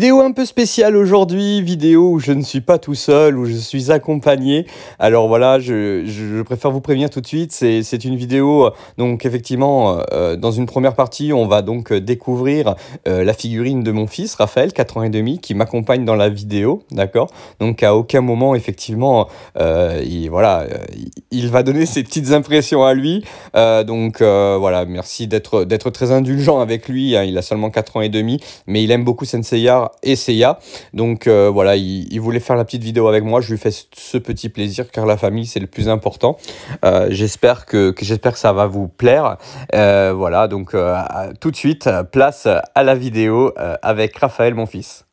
Vidéo un peu spéciale aujourd'hui, vidéo où je ne suis pas tout seul, où je suis accompagné. Alors voilà, je préfère vous prévenir tout de suite, c'est une vidéo, donc effectivement, dans une première partie, on va donc découvrir la figurine de mon fils, Raphaël, 4 ans et demi, qui m'accompagne dans la vidéo, d'accord? Donc à aucun moment, effectivement, il va donner ses petites impressions à lui. Voilà, merci d'être très indulgent avec lui, hein, il a seulement 4 ans et demi, mais il aime beaucoup Senseiya et Seiya, donc voilà, il voulait faire la petite vidéo avec moi, je lui fais ce petit plaisir car la famille c'est le plus important. J'espère que ça va vous plaire. Voilà, donc tout de suite, place à la vidéo avec Raphaël, mon fils.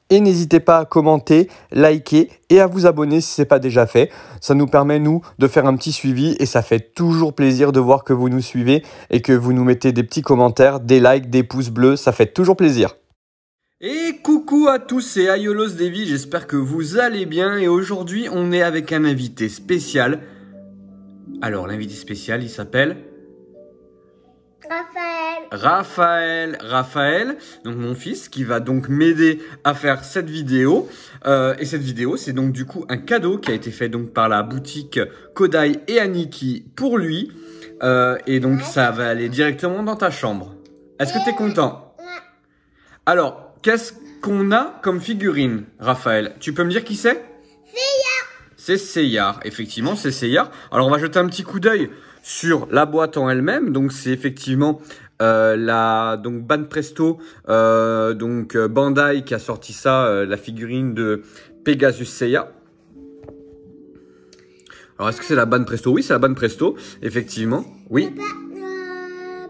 Et n'hésitez pas à commenter, liker et à vous abonner si ce n'est pas déjà fait. Ça nous permet, nous, de faire un petit suivi et ça fait toujours plaisir de voir que vous nous suivez et que vous nous mettez des petits commentaires, des likes, des pouces bleus, ça fait toujours plaisir. Et coucou à tous, c'est Ayolos Davy, j'espère que vous allez bien et aujourd'hui on est avec un invité spécial. Alors l'invité spécial il s'appelle Raphaël, donc mon fils qui va donc m'aider à faire cette vidéo. Et cette vidéo c'est donc du coup un cadeau qui a été fait donc par la boutique Kodai et Aniki pour lui. Et donc ça va aller directement dans ta chambre. Est-ce que tu es content? Alors, qu'est-ce qu'on a comme figurine, Raphaël? Tu peux me dire qui c'est? Seiya. C'est Seiya, effectivement, c'est Seiya. Alors, on va jeter un petit coup d'œil sur la boîte en elle-même. Donc, c'est effectivement la Banpresto, Bandai qui a sorti ça, la figurine de Pegasus Seiya. Alors, est-ce que c'est la Banpresto? Oui, c'est la Banpresto, effectivement. Oui. Papa,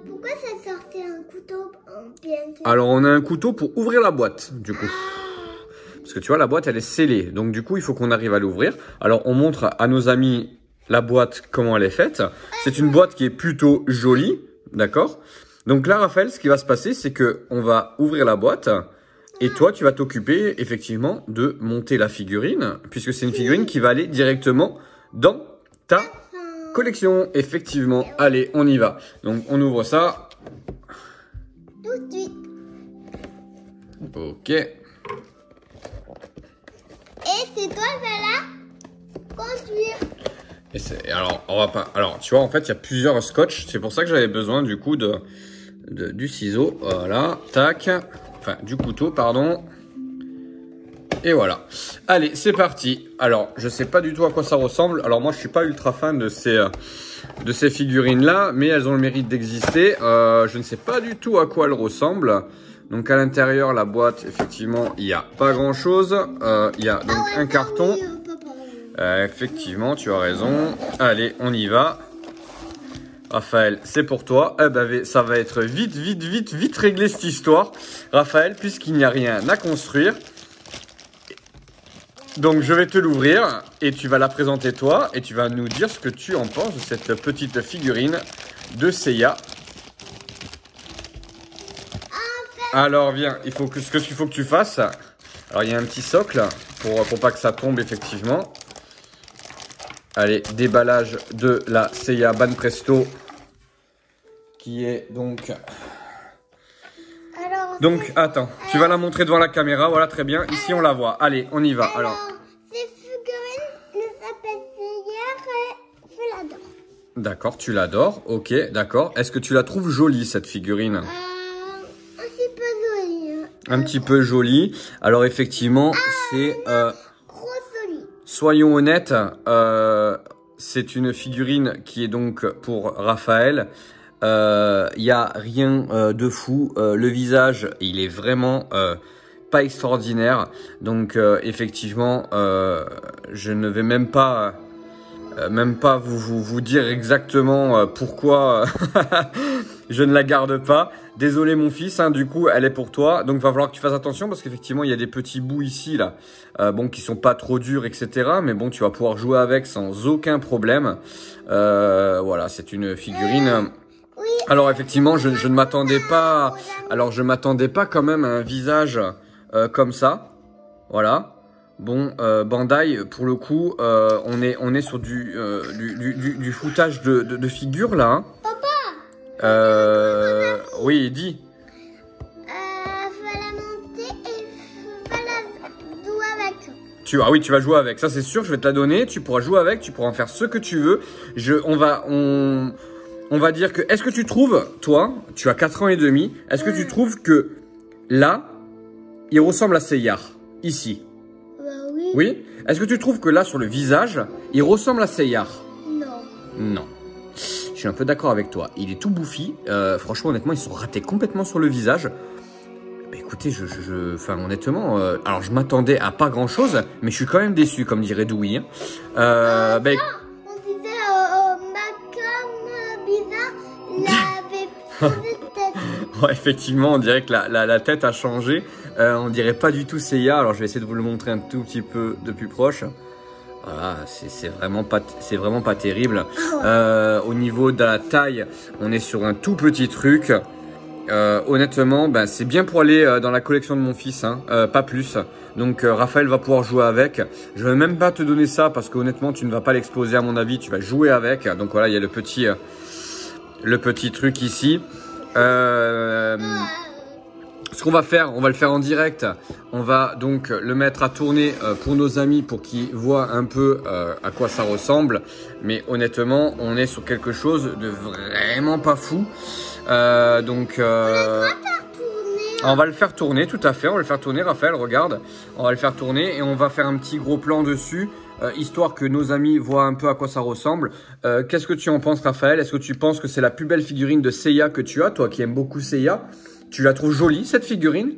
pourquoi ça sortait un couteau en plein? Alors, on a un couteau pour ouvrir la boîte, du coup. Parce que tu vois, la boîte, elle est scellée. Donc, du coup, il faut qu'on arrive à l'ouvrir. Alors, on montre à nos amis la boîte, comment elle est faite. C'est une boîte qui est plutôt jolie, d'accord? Donc là, Raphaël, ce qui va se passer, c'est que on va ouvrir la boîte. Et toi, tu vas t'occuper, effectivement, de monter la figurine. Puisque c'est une figurine qui va aller directement dans ta collection. Effectivement. Allez, on y va. Donc, on ouvre ça. Tout de suite. Ok. Et c'est toi, voilà. Conduire. Alors, on va pas. Alors, tu vois, en fait, il y a plusieurs scotch. C'est pour ça que j'avais besoin, du coup, du ciseau. Voilà. Tac. Enfin, du couteau, pardon. Et voilà. Allez, c'est parti. Alors, je sais pas du tout à quoi ça ressemble. Alors, moi, je suis pas ultra fan de ces figurines-là, mais elles ont le mérite d'exister. Je ne sais pas du tout à quoi elles ressemblent. Donc, à l'intérieur, la boîte, effectivement, il n'y a pas grand-chose. Il y a donc un carton. Effectivement, tu as raison. Allez, on y va. Raphaël, c'est pour toi. Eh ben, ça va être vite réglé cette histoire, Raphaël, puisqu'il n'y a rien à construire. Donc, je vais te l'ouvrir et tu vas la présenter toi et tu vas nous dire ce que tu en penses de cette petite figurine de Seiya. Alors, viens, ce qu'il faut que tu fasses. Alors, il y a un petit socle pour pas que ça tombe, effectivement. Allez, déballage de la Seiya Banpresto qui est donc... Alors, donc, attends, tu vas la montrer devant la caméra, voilà, très bien. Ici, on la voit. Allez, on y va. Alors, ces figurines s'appellent Seiya et je l'adore. D'accord, tu l'adores, ok, d'accord. Est-ce que tu la trouves jolie, cette figurine? Un petit peu jolie. Un petit peu jolie. Alors, effectivement, c'est... Trop jolie. Soyons honnêtes, c'est une figurine qui est donc pour Raphaël. Il n'y a rien de fou. Le visage, il est vraiment pas extraordinaire. Donc, effectivement, je ne vais même pas vous dire exactement pourquoi je ne la garde pas. Désolé mon fils, hein, du coup elle est pour toi. Donc va falloir que tu fasses attention parce qu'effectivement il y a des petits bouts ici là, bon qui sont pas trop durs etc. Mais bon tu vas pouvoir jouer avec sans aucun problème. Voilà, c'est une figurine. Oui. Alors effectivement je ne m'attendais pas. Alors je m'attendais pas quand même à un visage comme ça. Voilà. Bon, Bandai, pour le coup, on est sur du foutage de figures là. Hein. Papa. Oui, dis. Faut la monter et Ah oui, tu vas jouer avec, ça c'est sûr, je vais te la donner, tu pourras jouer avec, tu pourras en faire ce que tu veux. On va dire que, est-ce que tu trouves, toi, tu as 4 ans et demi, est-ce que tu trouves que là, il ressemble à Seyar, ici? Bah oui. Oui? Est-ce que tu trouves que là, sur le visage, il ressemble à Seyar? Non. Non. Je suis un peu d'accord avec toi. Il est tout bouffi. Franchement, honnêtement, ils sont ratés complètement sur le visage. Bah, écoutez, enfin, honnêtement, alors je m'attendais à pas grand-chose, mais je suis quand même déçu, comme dirait Doui. On disait Macam bizarre, il avait plus de tête. Ouais, effectivement, on dirait que la tête a changé. On dirait pas du tout Seiya. Alors, je vais essayer de vous le montrer un tout petit peu de plus proche. Voilà, c'est vraiment pas terrible. Au niveau de la taille, on est sur un tout petit truc. Honnêtement, ben, c'est bien pour aller dans la collection de mon fils, hein, pas plus. Donc Raphaël va pouvoir jouer avec. Je vais même pas te donner ça parce que honnêtement, tu ne vas pas l'exposer à mon avis. Tu vas jouer avec. Donc voilà, il y a le petit truc ici. Ce qu'on va faire, on va le faire en direct. On va donc le mettre à tourner pour nos amis pour qu'ils voient un peu à quoi ça ressemble. Mais honnêtement, on est sur quelque chose de vraiment pas fou. On va le faire tourner, tout à fait. On va le faire tourner, Raphaël, regarde. On va le faire tourner et on va faire un petit gros plan dessus. Histoire que nos amis voient un peu à quoi ça ressemble. Qu'est-ce que tu en penses, Raphaël? Est-ce que tu penses que c'est la plus belle figurine de Seiya que tu as, toi qui aimes beaucoup Seiya? Tu la trouves jolie, cette figurine?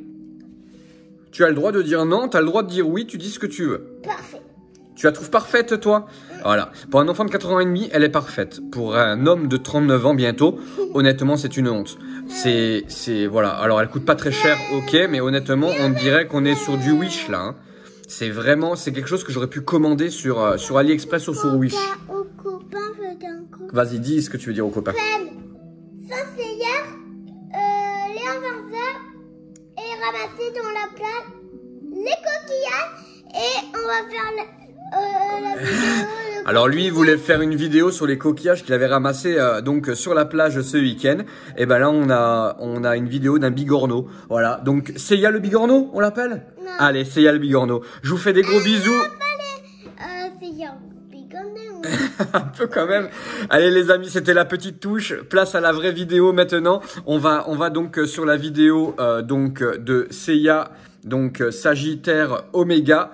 Tu as le droit de dire non, tu as le droit de dire oui, tu dis ce que tu veux. Parfait. Tu la trouves parfaite, toi? Voilà. Pour un enfant de 4 ans et demi, elle est parfaite. Pour un homme de 39 ans bientôt, honnêtement, c'est une honte. Voilà. Alors, elle coûte pas très cher, ok, mais honnêtement, on dirait qu'on est sur du Wish, là. Hein. C'est quelque chose que j'aurais pu commander sur AliExpress ou sur Wish. Au copain, Vas-y, dis ce que tu veux dire au copain. Ça, c'est hier, les inverseurs et ramasser dans la plage les coquillages et on va faire la vidéo. Alors lui, il voulait faire une vidéo sur les coquillages qu'il avait ramassés donc sur la plage ce week-end. Et ben là, on a une vidéo d'un bigorneau. Voilà. Donc Seiya le bigorneau, on l'appelle? Allez, Seiya le bigorneau. Je vous fais des gros bisous. Seiya le bigorneau. Un peu quand même. Allez les amis, c'était la petite touche. Place à la vraie vidéo maintenant. On va donc sur la vidéo de Seiya, donc Sagittaire Oméga.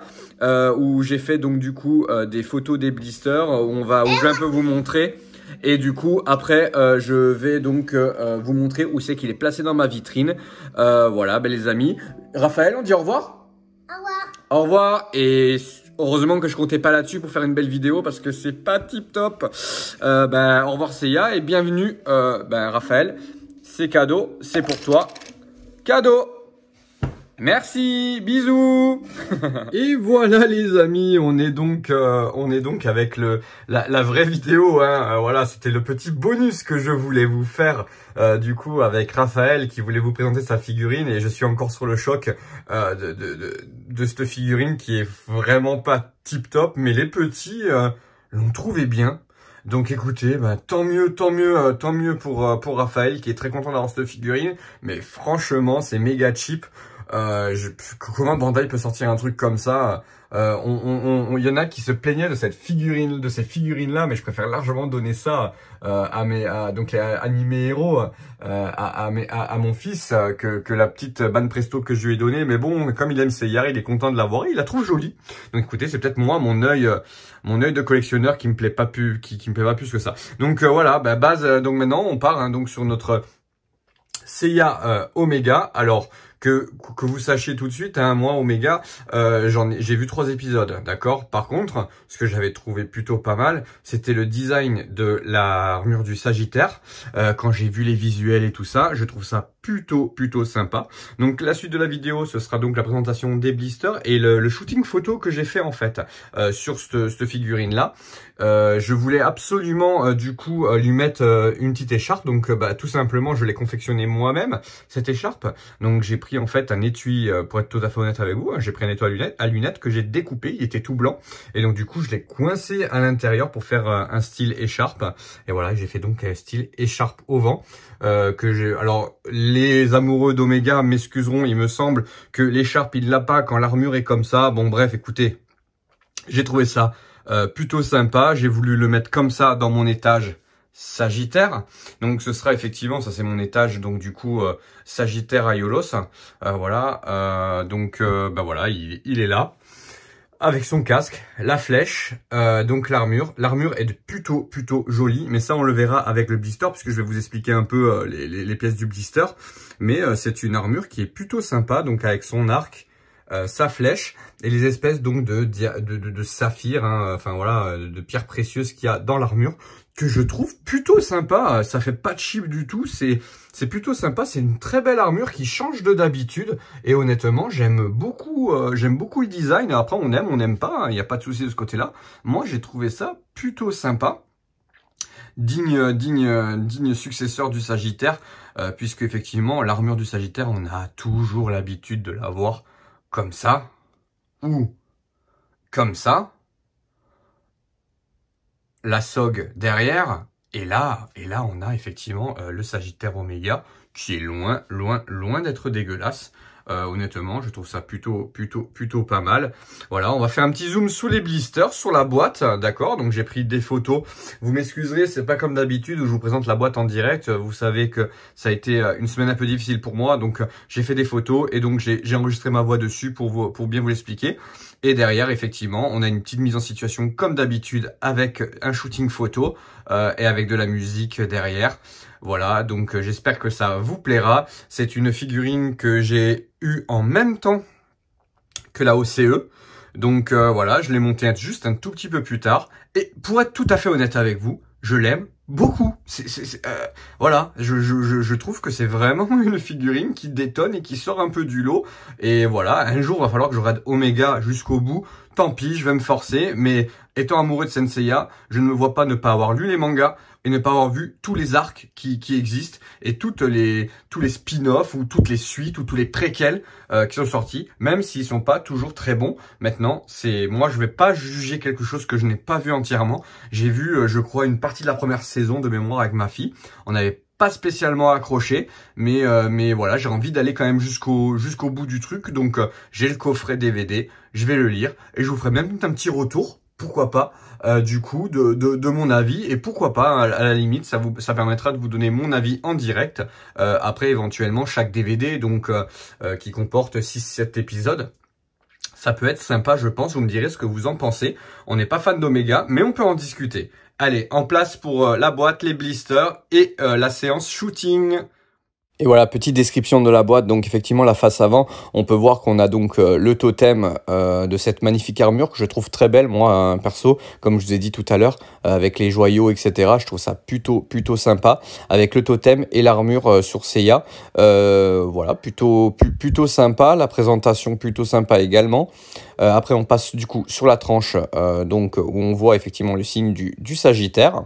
Où j'ai fait donc du coup des photos des blisters où je vais un peu vous montrer et du coup après je vais donc vous montrer où c'est qu'il est placé dans ma vitrine. Voilà les amis. Raphaël, on dit au revoir. Au revoir. Au revoir et heureusement que je comptais pas là-dessus pour faire une belle vidéo parce que c'est pas tip top. Au revoir Seiya et bienvenue Raphaël. C'est cadeau, c'est pour toi. Cadeau. Merci, bisous. Et voilà les amis, on est donc avec la vraie vidéo. Hein. Voilà, c'était le petit bonus que je voulais vous faire du coup avec Raphaël qui voulait vous présenter sa figurine et je suis encore sur le choc de cette figurine qui est vraiment pas tip top, mais les petits l'ont trouvé bien. Donc écoutez, tant mieux pour Raphaël qui est très content d'avoir cette figurine, mais franchement c'est méga cheap. Comment Bandai peut sortir un truc comme ça? Il y en a qui se plaignaient de ces figurines là, mais je préfère largement donner ça donc les animés héros à mon fils que la petite Ban Presto que je lui ai donnée. Mais bon, comme il aime Seiya, il est content de l'avoir et il la trouve jolie. Donc écoutez, c'est peut-être moi mon œil de collectionneur qui me plaît pas plus que ça. Donc voilà, base. Donc maintenant on part donc sur notre Seiya Oméga. Alors que vous sachiez tout de suite, hein, moi Oméga, j'ai vu 3 épisodes, d'accord. Par contre, ce que j'avais trouvé plutôt pas mal, c'était le design de l'armure du Sagittaire. Quand j'ai vu les visuels et tout ça, je trouve ça plutôt sympa. Donc la suite de la vidéo, ce sera donc la présentation des blisters et le shooting photo que j'ai fait en fait sur cette figurine là. Je voulais absolument du coup lui mettre une petite écharpe, donc tout simplement je l'ai confectionné moi-même cette écharpe. Donc j'ai pris en fait un étui, pour être tout à fait honnête avec vous, hein, j'ai pris un étui à lunettes que j'ai découpé, il était tout blanc et donc du coup je l'ai coincé à l'intérieur pour faire un style écharpe. Et voilà, j'ai fait donc un style écharpe au vent. Alors les amoureux d'Oméga m'excuseront, il me semble que l'écharpe il l'a pas quand l'armure est comme ça. Bon bref, écoutez, J'ai trouvé ça plutôt sympa. J'ai voulu le mettre comme ça dans mon étage Sagittaire. Donc ce sera effectivement, ça c'est mon étage, donc du coup Sagittaire Aiolos. Voilà, donc bah voilà, il est là. Avec son casque, la flèche, donc l'armure. L'armure est plutôt jolie, mais ça on le verra avec le blister, puisque je vais vous expliquer un peu les pièces du blister. Mais c'est une armure qui est plutôt sympa, donc avec son arc, sa flèche et les espèces donc de saphir, hein, enfin voilà, de pierres précieuses qu'il y a dans l'armure, que je trouve plutôt sympa. Ça fait pas cheap du tout, c'est plutôt sympa. C'est une très belle armure qui change de d'habitude et honnêtement j'aime beaucoup le design. Après on n'aime pas, il n'y a pas de souci de ce côté là. Moi j'ai trouvé ça plutôt sympa, digne successeur du Sagittaire, puisque effectivement l'armure du Sagittaire on a toujours l'habitude de la voir comme ça, ou comme ça, la SOG derrière, et là on a effectivement le Sagittaire Oméga, qui est loin d'être dégueulasse. Honnêtement, je trouve ça plutôt pas mal. Voilà, on va faire un petit zoom sous les blisters, sur la boîte, d'accord. Donc j'ai pris des photos. Vous m'excuserez, c'est pas comme d'habitude où je vous présente la boîte en direct. Vous savez que ça a été une semaine un peu difficile pour moi, donc j'ai fait des photos et donc j'ai enregistré ma voix dessus pour bien vous l'expliquer. Et derrière, effectivement, on a une petite mise en situation comme d'habitude avec un shooting photo et avec de la musique derrière. Voilà, donc j'espère que ça vous plaira. C'est une figurine que j'ai eue en même temps que la OCE. Donc voilà, je l'ai montée juste un tout petit peu plus tard. Et pour être tout à fait honnête avec vous, je l'aime beaucoup. Voilà, je trouve que c'est vraiment une figurine qui détonne et qui sort un peu du lot. Et voilà, un jour, il va falloir que je regarde Oméga jusqu'au bout. Tant pis, je vais me forcer. Mais étant amoureux de Senseiya, je ne me vois pas ne pas avoir lu les mangas et ne pas avoir vu tous les arcs qui existent et tous les spin-offs ou toutes les suites ou tous les préquels qui sont sortis, même s'ils sont pas toujours très bons. Maintenant, moi je vais pas juger quelque chose que je n'ai pas vu entièrement. J'ai vu, je crois, une partie de la première saison de mémoire avec ma fille. On n'avait pas spécialement accroché, mais voilà, j'ai envie d'aller quand même jusqu'au bout du truc. Donc j'ai le coffret DVD, je vais le lire et je vous ferai même un petit retour. Pourquoi pas, du coup, de mon avis, et pourquoi pas, à la limite, ça permettra de vous donner mon avis en direct, après éventuellement chaque DVD, donc qui comporte 6-7 épisodes. Ça peut être sympa, je pense, vous me direz ce que vous en pensez. On n'est pas fan d'Oméga, mais on peut en discuter. Allez, en place pour la boîte, les blisters et la séance shooting. Et voilà, petite description de la boîte. Donc effectivement, la face avant, on peut voir qu'on a donc le totem de cette magnifique armure que je trouve très belle. Moi, perso, comme je vous ai dit tout à l'heure, avec les joyaux, etc. Je trouve ça plutôt sympa. Avec le totem et l'armure sur Seiya. Voilà, plutôt sympa. La présentation plutôt sympa également. Après, on passe du coup sur la tranche, donc où on voit effectivement le signe du Sagittaire.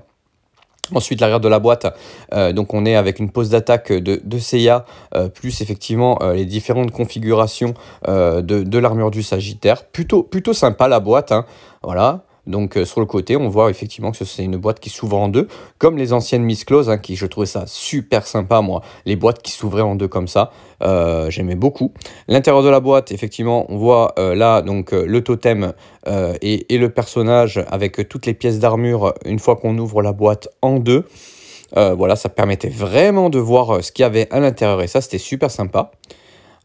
Ensuite, l'arrière de la boîte, donc on est avec une pose d'attaque de Seiya, plus effectivement les différentes configurations de l'armure du Sagittaire. Plutôt sympa la boîte, hein. Voilà. Donc sur le côté, on voit effectivement que c'est une boîte qui s'ouvre en deux, comme les anciennes Miss Close, hein, qui je trouvais ça super sympa, moi. Les boîtes qui s'ouvraient en deux comme ça, j'aimais beaucoup. L'intérieur de la boîte, effectivement, on voit là donc le totem et le personnage avec toutes les pièces d'armure une fois qu'on ouvre la boîte en deux. Voilà, ça permettait vraiment de voir ce qu'il y avait à l'intérieur et ça, c'était super sympa.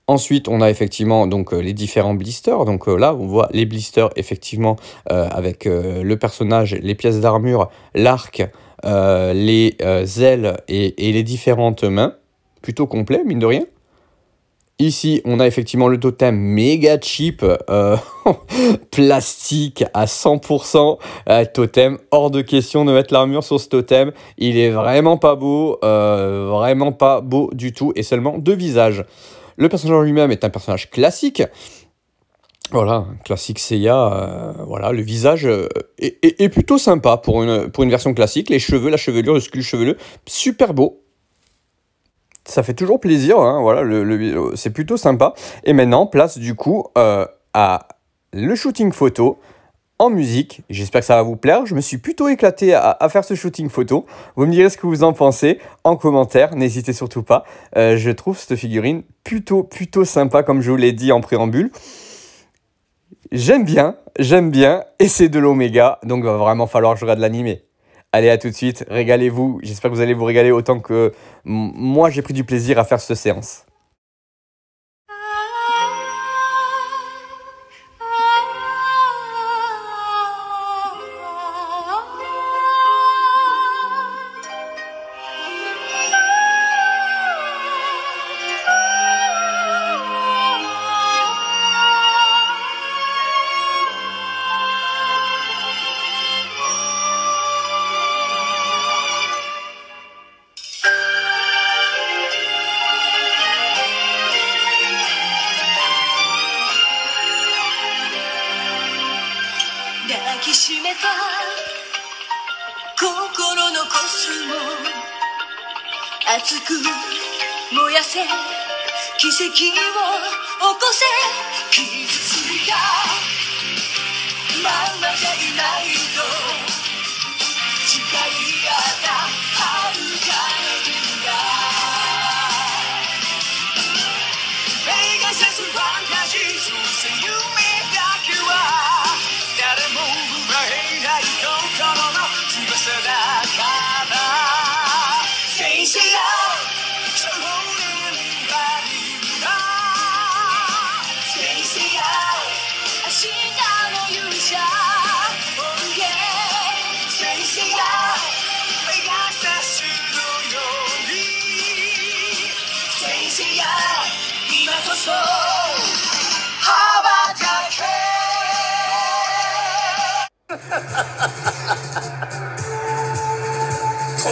Ensuite, on a effectivement donc les différents blisters. Donc là, on voit les blisters effectivement avec le personnage, les pièces d'armure, l'arc, les ailes et les différentes mains. Plutôt complet, mine de rien. Ici, on a effectivement le totem méga cheap, plastique à 100%. Totem, hors de question de mettre l'armure sur ce totem. Il est vraiment pas beau du tout et seulement de visage. Le personnage en lui-même est un personnage classique. Voilà, classique Seiya. Voilà, le visage est plutôt sympa pour une version classique. Les cheveux, la chevelure, le sculpte chevelu, super beau. Ça fait toujours plaisir, hein, voilà, c'est plutôt sympa. Et maintenant, place du coup à le shooting photo en musique. J'espère que ça va vous plaire. Je me suis plutôt éclaté à faire ce shooting photo. Vous me direz ce que vous en pensez en commentaire. N'hésitez surtout pas. Je trouve cette figurine plutôt sympa, comme je vous l'ai dit en préambule. j'aime bien, et c'est de l'oméga, donc il va vraiment falloir que je regarde l'animé. Allez, à tout de suite, régalez-vous, j'espère que vous allez vous régaler autant que moi j'ai pris du plaisir à faire cette séance.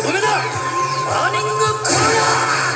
とどめだ！バーニングコーナー！